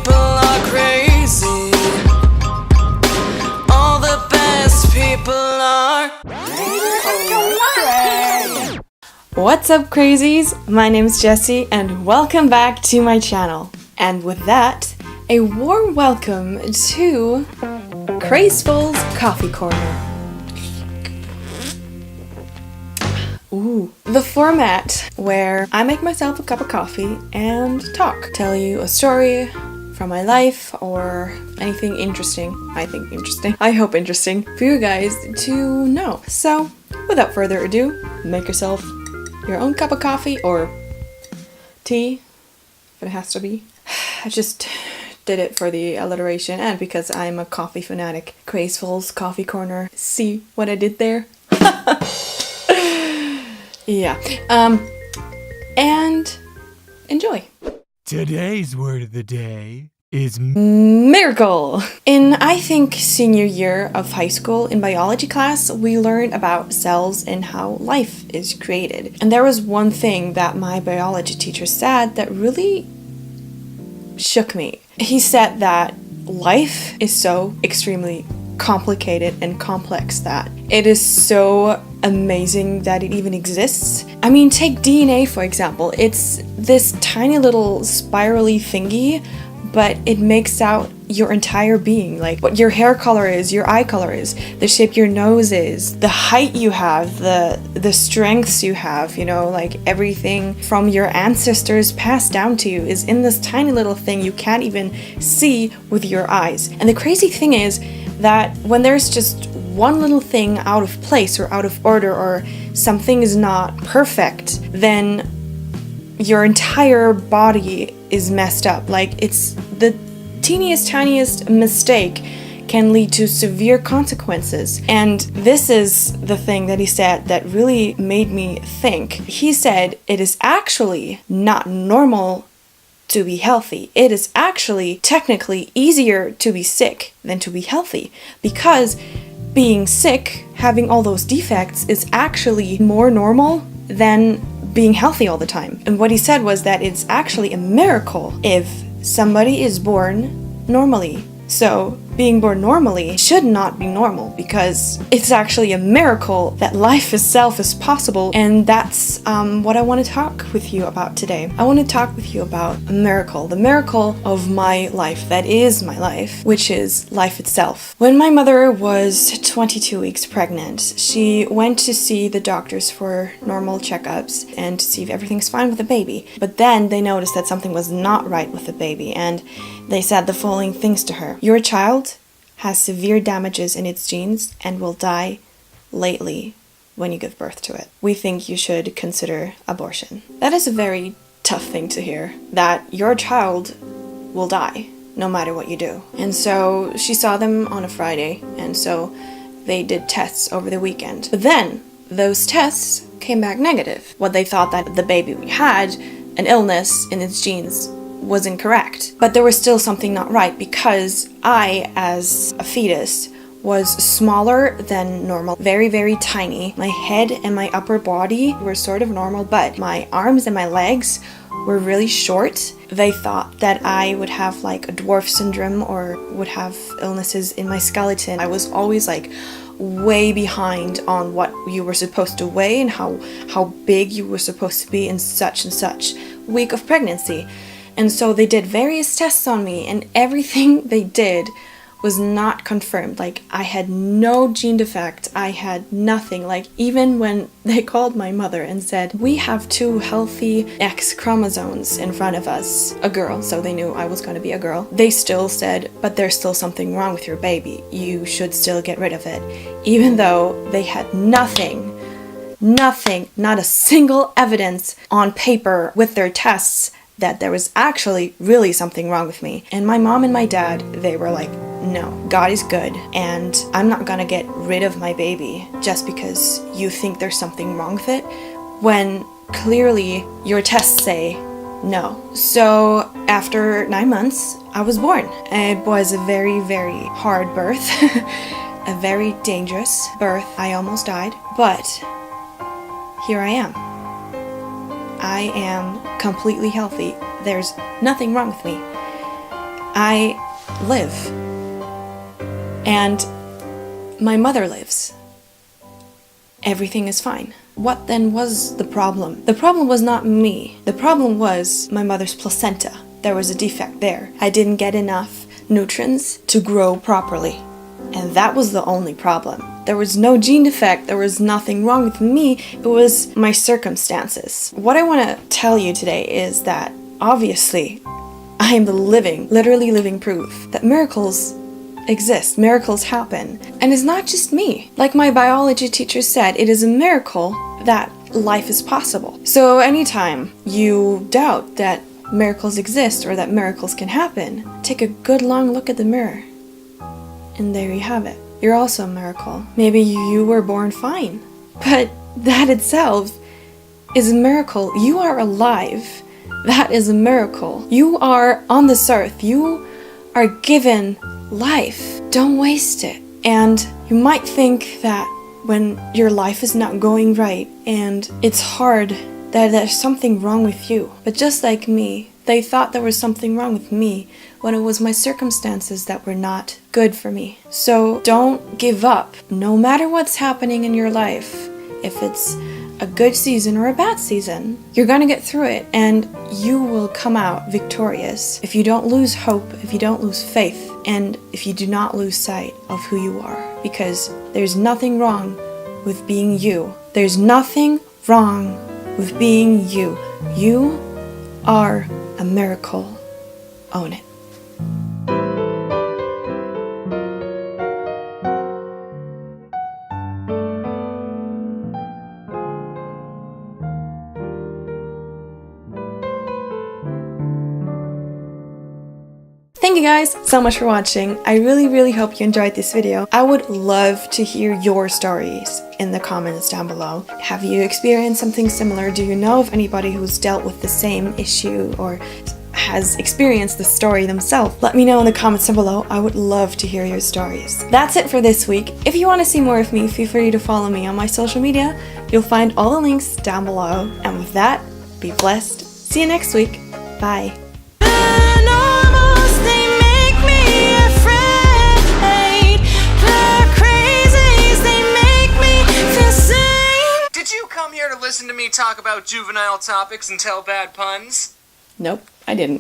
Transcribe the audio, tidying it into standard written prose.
people are crazy. All the best people are. What's up, crazies? My name's Jessie, and welcome back to my channel. And with that, a warm welcome to Crazeful's Coffee Corner. Ooh, the format where I make myself a cup of coffee and talk, tell you a story from my life or anything interesting. I hope interesting for you guys to know. So, without further ado, make yourself your own cup of coffee or tea, if it has to be. I just did it for the alliteration and because I'm a coffee fanatic. Crazeful's Coffee Corner. See what I did there? Yeah. And enjoy. Today's word of the day is miracle. In, I think, senior year of high school in biology class, we learned about cells and how life is created. And there was one thing that my biology teacher said that really shook me. He said that life is so extremely complicated and complex that it is so amazing that it even exists. I mean, take DNA for example. It's this tiny little spirally thingy, but it makes out your entire being, like what your hair color is, your eye color is, the shape your nose is, the height you have, the strengths you have, you know, like everything from your ancestors passed down to you is in this tiny little thing you can't even see with your eyes. And the crazy thing is that when there's just one little thing out of place or out of order or something is not perfect, then your entire body is messed up. Like, it's the teeniest, tiniest mistake can lead to severe consequences. And this is the thing that he said that really made me think. He said it is actually not normal to be healthy. It is actually technically easier to be sick than to be healthy, because being sick, having all those defects, is actually more normal than being healthy all the time. And what he said was that it's actually a miracle if somebody is born normally. So being born normally should not be normal, because it's actually a miracle that life itself is possible. And that's what I want to talk with you about today. I want to talk with you about a miracle, the miracle of my life, that is my life, which is life itself. When my mother was 22 weeks pregnant, she went to see the doctors for normal checkups and to see if everything's fine with the baby. But then they noticed that something was not right with the baby, and they said the following things to her: your child has severe damages in its genes and will die lately when you give birth to it. We think you should consider abortion. That is a very tough thing to hear, that your child will die no matter what you do. And so she saw them on a Friday, and so they did tests over the weekend. But then those tests came back negative. What they thought that the baby had an illness in its genes was incorrect. But there was still something not right, because I, as a fetus, was smaller than normal, very, very tiny. My head and my upper body were sort of normal, but my arms and my legs were really short. They thought that I would have like a dwarf syndrome or would have illnesses in my skeleton. I was always like way behind on what you were supposed to weigh and how big you were supposed to be in such and such week of pregnancy. And so they did various tests on me, and everything they did was not confirmed. Like, I had no gene defect, I had nothing. Like, even when they called my mother and said, we have 2 healthy X chromosomes in front of us, a girl, so they knew I was going to be a girl, they still said, but there's still something wrong with your baby, you should still get rid of it. Even though they had nothing, not a single evidence on paper with their tests that there was actually really something wrong with me. And my mom and my dad, they were like, no, God is good, and I'm not gonna get rid of my baby just because you think there's something wrong with it, when clearly your tests say no. So after 9 months, I was born. It was a very, very hard birth, a very dangerous birth. I almost died, but here I am. I am completely healthy. There's nothing wrong with me. I live. And my mother lives. Everything is fine. What then was the problem? The problem was not me. The problem was my mother's placenta. There was a defect there. I didn't get enough nutrients to grow properly. And that was the only problem. There was no gene defect. There was nothing wrong with me. It was my circumstances. What I want to tell you today is that obviously I am the literally living proof that miracles exist. Miracles happen. And it's not just me. Like my biology teacher said, it is a miracle that life is possible. So anytime you doubt that miracles exist or that miracles can happen, take a good long look at the mirror. And there you have it. You're also a miracle. Maybe you were born fine, but that itself is a miracle. You are alive. That is a miracle. You are on this earth. You are given life. Don't waste it. And you might think that when your life is not going right and it's hard, that there's something wrong with you. But just like me, they thought there was something wrong with me when it was my circumstances that were not good for me. So don't give up. No matter what's happening in your life, if it's a good season or a bad season, you're gonna get through it and you will come out victorious if you don't lose hope, if you don't lose faith, and if you do not lose sight of who you are. Because there's nothing wrong with being you. There's nothing wrong with being you. You are a miracle. Own it. Thank you guys so much for watching. I really hope you enjoyed this video. I would love to hear your stories in the comments down below. Have you experienced something similar? Do you know of anybody who's dealt with the same issue or has experienced the story themselves? Let me know in the comments down below. I would love to hear your stories. That's it for this week. If you want to see more of me, feel free to follow me on my social media. You'll find all the links down below. And with that, be blessed. See you next week. Bye. Come here to listen to me talk about juvenile topics and tell bad puns? Nope, I didn't.